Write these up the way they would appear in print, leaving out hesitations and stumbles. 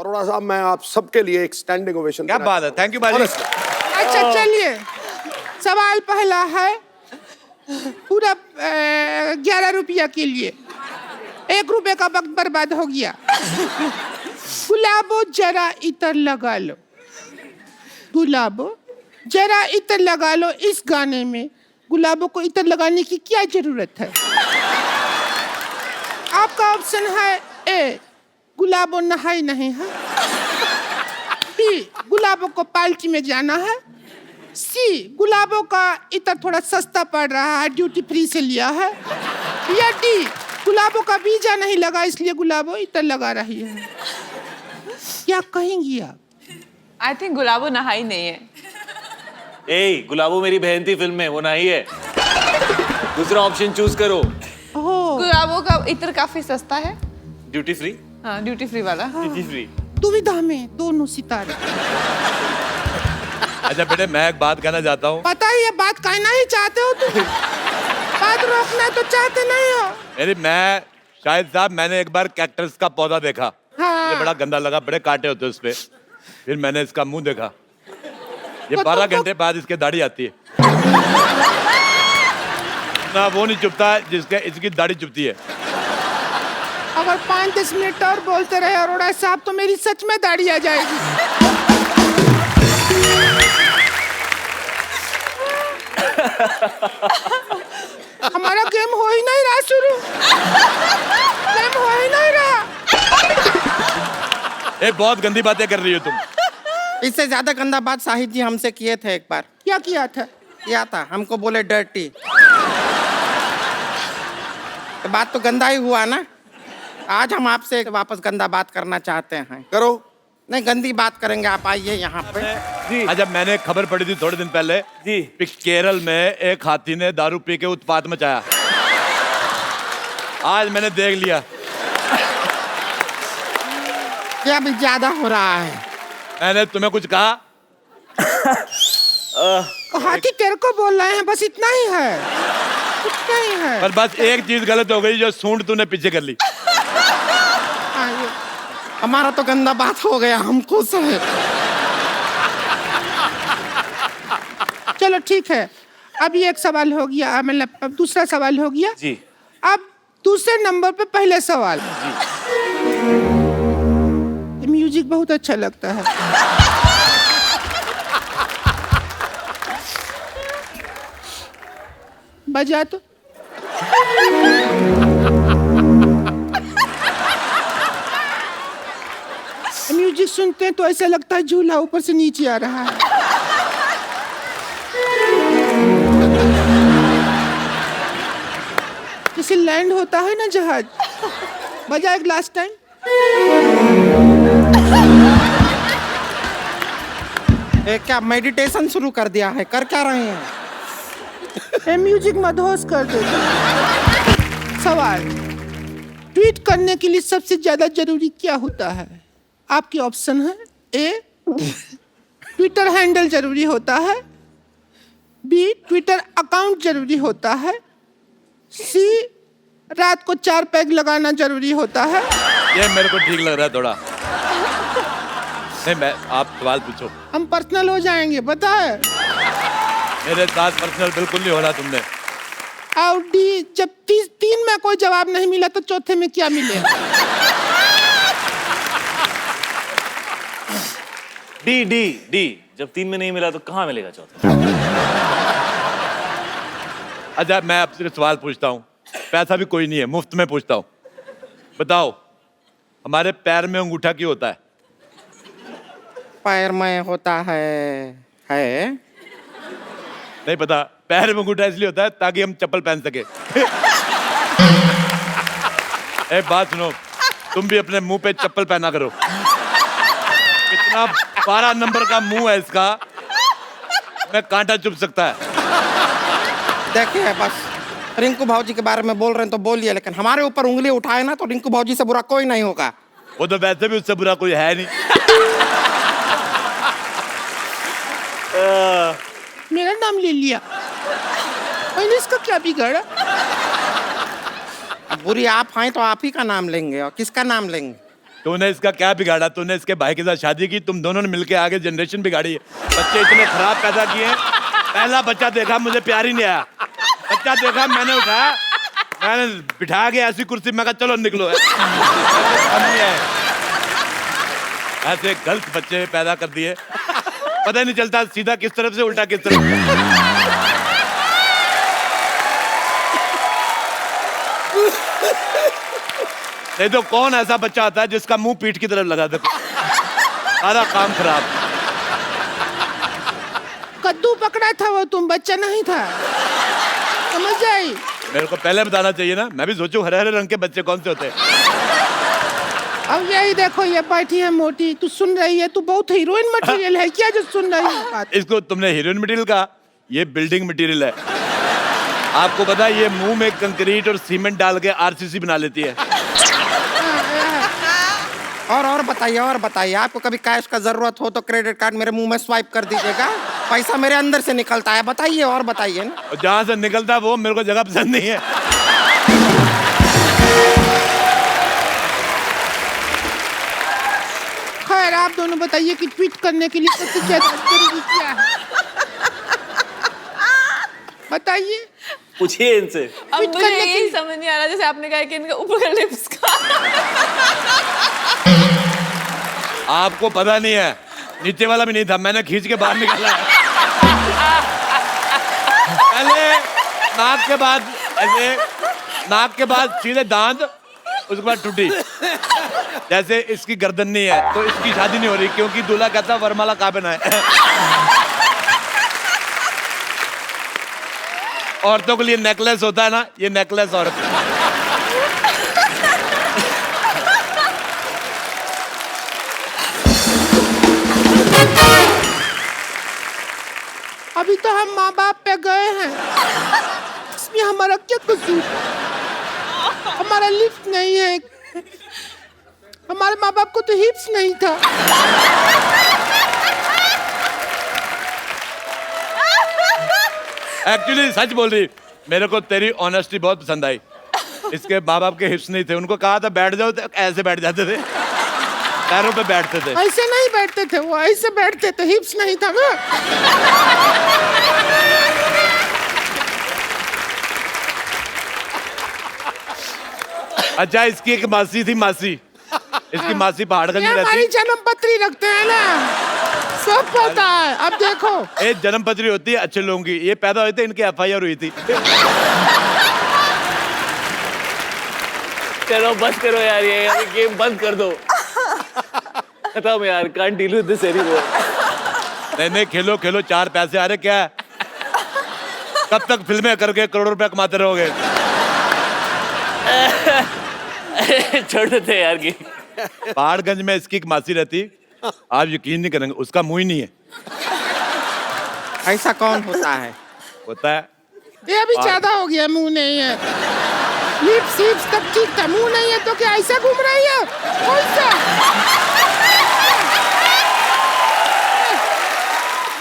अरोड़ा साहब, मैं आप सबके लिए एक स्टैंडिंग ओवेशन। क्या बात है, थैंक यू बाजी। अच्छा चलिए, सवाल पहला है पूरा 11 रुपया के लिए। 1 रुपए का वक्त बर्बाद हो गया। गुलाबो जरा इतर लगा लो, गुलाबो जरा इतर लगा लो। इस गाने में गुलाबों को इतर लगाने की क्या जरूरत है? आपका ऑप्शन है ए, गुलाबो नहाई नहीं है। बी, गुलाबों को पार्टी में जाना है। सी, गुलाबों का इतर थोड़ा सस्ता पड़ रहा है, ड्यूटी फ्री से लिया है। या डी, गुलाबों का वीजा नहीं लगा इसलिए गुलाबों इतर लगा रही है। क्या कहेंगी आप? आई थिंक गुलाबो नहाई नहीं है। ए, गुलाबो मेरी बहन थी फिल्म में, वो नहीं है। दूसरा ऑप्शन चूज करो। ओह, गुलाबो का इत्र काफी सस्ता है। Duty free. हाँ, ड्यूटी फ्री वाला। Duty free. दुविधा में दोनों सितारे। अच्छा बेटे, मैं एक बात कहना चाहता हूँ। पता ही है, बात कहना ही चाहते हो तुम। बात रोकना तो चाहते नहीं हो। मेरी मैं शाहिद साहब, मैंने एक बार कैक्टस का पौधा देखा। हाँ। ये बड़ा गंदा लगा, बड़े कांटे होते उस पे। फिर मैंने इसका मुंह देखा, ये तो 12 घंटे बाद इसके दाढ़ी आती है ना, वो नहीं चुभता जिसके इसकी दाढ़ी चुभती है। अगर 5-10 मिनट और बोलते रहे अरोड़ा साहब तो मेरी सच में दाढ़ी आ जाएगी। हमारा गेम हो ही नहीं रहा शुरू। गेम हो ही नहीं रहा। ए, बहुत गंदी बातें कर रही हो तुम। इससे ज्यादा गंदा बात शाहिद जी हमसे किए थे एक बार। क्या किया था? किया था, हमको बोले डर्टी। तो बात तो गंदा ही हुआ ना। आज हम आपसे वापस गंदा बात करना चाहते हैं। करो। नहीं, गंदी बात करेंगे, आप आइए यहाँ पे। जी। अच्छा, मैंने खबर पढ़ी थी थोड़े दिन पहले जी। कि केरल में एक हाथी ने दारू पी के उत्पात मचाया। आज मैंने देख लिया। क्या अभी ज्यादा हो रहा है? मैंने तुम्हें कुछ कहा? हाथी तेरे को बोल रहे हैं, बस इतना ही है, इतना ही है। पर बस एक चीज गलत हो गई, जो सूंड तूने पीछे कर ली। आइए। हमारा तो गंदा बात हो गया, हम खुश हैं। चलो ठीक है, अभी एक सवाल हो गया, मतलब अब दूसरा सवाल हो गया जी। अब दूसरे नंबर पे पहले सवाल। म्यूजिक बहुत अच्छा लगता है। बजा तो। म्यूजिक सुनते हैं तो ऐसा लगता है झूला ऊपर से नीचे आ रहा है। जैसे लैंड होता है ना जहाज। बजा एक लास्ट टाइम। क्या मेडिटेशन शुरू कर दिया है? कर क्या रहे हैं? म्यूजिक मदहोश कर देते। सवाल, ट्वीट करने के लिए सबसे ज्यादा जरूरी क्या होता है? आपके ऑप्शन है ए, ट्विटर हैंडल जरूरी होता है। बी, ट्विटर अकाउंट जरूरी होता है। सी, रात को 4 पैग लगाना जरूरी होता है। ये मेरे को ठीक लग रहा है थोड़ा। नहीं, मैं आप सवाल पूछो। हम पर्सनल हो जाएंगे, पता है। मेरे साथ पर्सनल बिल्कुल नहीं हो रहा तुमने। और डी, जब 3 में कोई जवाब नहीं मिला तो चौथे में क्या मिलेगा? डी डी डी, जब 3 में नहीं मिला तो कहाँ मिलेगा चौथा? अच्छा, मैं आपसे सवाल पूछता हूँ, पैसा भी कोई नहीं है, मुफ्त में पूछता हूँ। बताओ, हमारे पैर में अंगूठा क्यों होता है? पैर में होता है नहीं पता? पैर में अंगूठा इसलिए होता है ताकि हम चप्पल पहन सके। एक बात सुनो, तुम भी अपने मुंह पे चप्पल पहना करो। कितना 12 नंबर का मुंह है इसका, मैं कांटा चुभ सकता है। देखिए, बस रिंकू भाजी के बारे में बोल रहे हैं तो बोलिए, लेकिन हमारे ऊपर उंगली उठाए ना तो रिंकू भाजी से बुरा कोई नहीं होगा। वो तो वैसे भी उससे बुरा कोई है नहीं। मेरा नाम ले लिया, मैंने इसका क्या बिगाड़ा? अब बुरी आप हैं तो आप ही का नाम लेंगे, और किसका नाम लेंगे? तूने इसका क्या बिगाड़ा? तूने इसके भाई के साथ शादी की, तुम दोनों ने मिलके आगे जनरेशन बिगाड़ी है। बच्चे इतने खराब पैदा किए हैं। पहला बच्चा देखा, मुझे प्यार ही नहीं आया। बच्चा देखा, मैंने उठाया, मैंने बिठा के ऐसी कुर्सी, मैं कहा चलो निकलो। ऐसे गलत बच्चे पैदा कर दिए, पता ही नहीं चलता सीधा किस तरफ से उल्टा किस तरफ। नहीं तो कौन ऐसा बच्चा आता है जिसका मुंह पीठ की तरफ लगा दे? सारा काम खराब। कद्दू पकड़ा था वो, तुम बच्चा नहीं था, समझ आई? मेरे को पहले बताना चाहिए ना, मैं भी सोचूं हरे हरे रंग के बच्चे कौन से होते हैं। अब यही देखो, ये बैठी है मोटी, तू सुन रही है? तू बहुत हीरोइन मटेरियल है क्या जो सुन रही है बात? इसको तुमने हीरोइन मटेरियल कहा, ये बिल्डिंग मटेरियल है। आपको पता है ये मुंह में कंक्रीट और सीमेंट डाल के आरसीसी बना लेती है। और बताइए, आपको कभी कैश का जरूरत हो तो क्रेडिट कार्ड मेरे मुंह में स्वाइप कर दीजिएगा, पैसा मेरे अंदर से निकलता है। बताइए और बताइए ना। और जहां से निकलता है वो मेरे को जगह पसंद नहीं है। खैर, आप दोनों बताइए कि ट्वीट करने के लिए सबसे ज्यादा जरूरी क्या है? बताइए। पूछिए इनसे। अब ट्वीट मुझे करने यही की- समझ नहीं आ रहा, जैसे आपने कहा कि इनका ऊपर का लिप्स का। आपको पता नहीं है, नीचे वाला भी नहीं था, मैंने खींच के बाहर निकाला है। पहले नाक के बाद ऐसे, नाक के बाद सीधे दांत, उसके बाद टूटी। जैसे इसकी गर्दन नहीं है तो इसकी शादी नहीं हो रही, क्योंकि दूल्हा कहता वरमाला कहाँ पहना है। औरतों के लिए नेकलेस होता है ना, ये नेकलेस औरत। अभी तो हम माँ बाप पे गए हैं, इसमें हमारा क्या कसूर? हमारा लिफ्ट नहीं है, हमारे माँ बाप को तो हिप्स नहीं था। एक्चुअली सच बोल रही, मेरे को तेरी ऑनेस्टी बहुत पसंद आई। इसके माँ बाप के हिप्स नहीं थे, उनको कहा था बैठ जाओ तो ऐसे बैठ जाते थे, पैरों पे बैठते थे। ऐसे नहीं बैठते थे वो, ऐसे बैठते थे, हिप्स नहीं था ना। अच्छा, इसकी एक मासी थी, मासी, इसकी मासी पहाड़गंज ये में हमारी रहती। जन्म पत्री रखते हैं ना, सब पता है। अब देखो, एक जन्म पत्री होती है अच्छे लोगों की, ये पैदा हुए थे, इनकी FIR हुई थी। चलो बस करो यार, ये गेम बंद कर दो। खत्म यार, can't deal with this anymore. नहीं खेलो खेलो, 4 पैसे आ रहे, क्या है? कब तक फिल्में करके करोड़ों रुपया कमाते रहोगे? छोड़ देते यार गेम। पहाड़गंज में इसकी एक मासी रहती, आप यकीन नहीं करेंगे, उसका मुंह ही नहीं है। ऐसा कौन होता है? होता है। ये अभी ज्यादा हो गया, मुंह नहीं है। लिप्स हिप्स तक ठीक था, मुंह नहीं है तो क्या ऐसा घूम रही है? कौन सा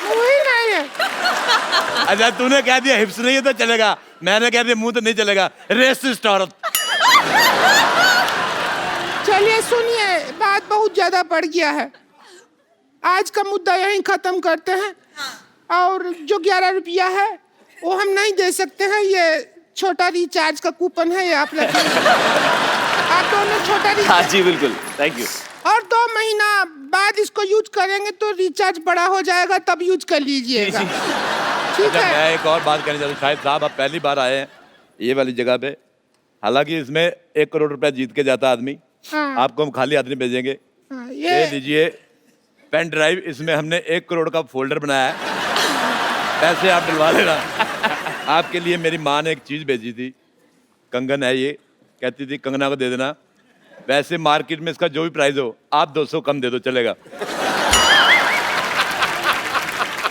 मुंह ही नहीं है? अच्छा, तूने कह दिया हिप्स नहीं है तो चलेगा, मैंने कह दिया मुंह तो नहीं चलेगा। रेसिस्ट औरत। चलिए सुनिए, बात बहुत ज्यादा बढ़ गया है, आज का मुद्दा यहीं खत्म करते हैं। और जो 11 रुपया है वो हम नहीं दे सकते हैं, ये छोटा रिचार्ज का कूपन है, ये आप रखिए। आप दोनों छोटा हाँ रिचार्ज, जी बिल्कुल, थैंक यू। और 2 महीना बाद इसको यूज करेंगे तो रिचार्ज बड़ा हो जाएगा, तब यूज कर लीजिएगा। ठीक अच्छा, है? मैं एक और बात कहना चाहता हूँ। शायद साहब आप पहली बार आए हैं ये वाली जगह पे, हालांकि इसमें 1 करोड़ रुपया जीत के जाता आदमी। हाँ। आपको हम खाली आदमी भेजेंगे। हाँ, ये ये लीजिए पेन ड्राइव, इसमें हमने 1 करोड़ का फोल्डर बनाया है, पैसे आप डलवा लेना। आपके लिए मेरी माँ ने एक चीज भेजी थी, कंगन है ये, कहती थी कंगना को दे देना। वैसे मार्केट में इसका जो भी प्राइस हो, आप 200 कम दे दो, चलेगा।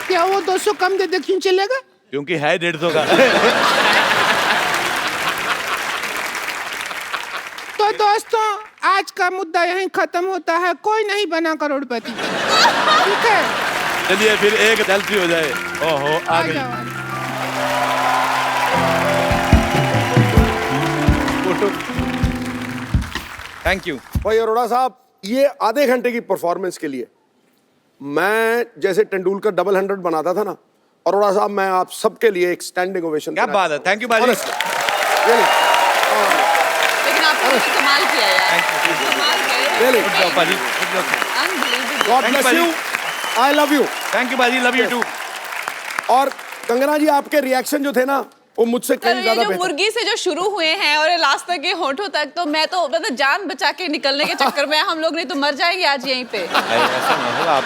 क्या वो 200 कम दे दे, क्यों चलेगा? क्योंकि है 150 का। तो दोस्तों, आज का मुद्दा यहीं खत्म होता है, कोई नहीं बना करोड़पति। ठीक है, चलिए फिर एक सेल्फी हो जाए। ओहो, आ आ गई जाओ। फोटो। Thank you. भाई अरोड़ा साहब, ये आधे घंटे की परफॉर्मेंस के लिए मैं जैसे तेंदुलकर डबल 100 बनाता था ना, अरोड़ा साहब, मैं आप सबके लिए एक स्टैंडिंग ओवेशन। क्या बात है, थैंक यू बाजी। लेकिन आपने तो कमाल किया यार, कमाल किया Really? गुड जॉब बाजी, good job. Unbelievable. God Thank you, bless you, buddy. I love you. Thank you बाजी, लव यू टू। और कंगना जी, आपके रिएक्शन जो थे ना, वो मुझसे कहीं ये ज्यादा जो बेहतर। मुर्गी से जो शुरू हुए हैं और ये लास्ट तक के होठों तक, तो मैं तो मतलब जान बचा के निकलने के चक्कर में हम लोग नहीं तो मर जाएंगे आज यहीं पे। ऐसा ना हो, आप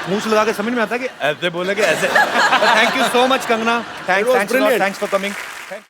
मूंछ लगा के समझ में आता है कि ऐसे बोले कि ऐसे। Thank you so much Kangana, It was brilliant. Thanks for coming.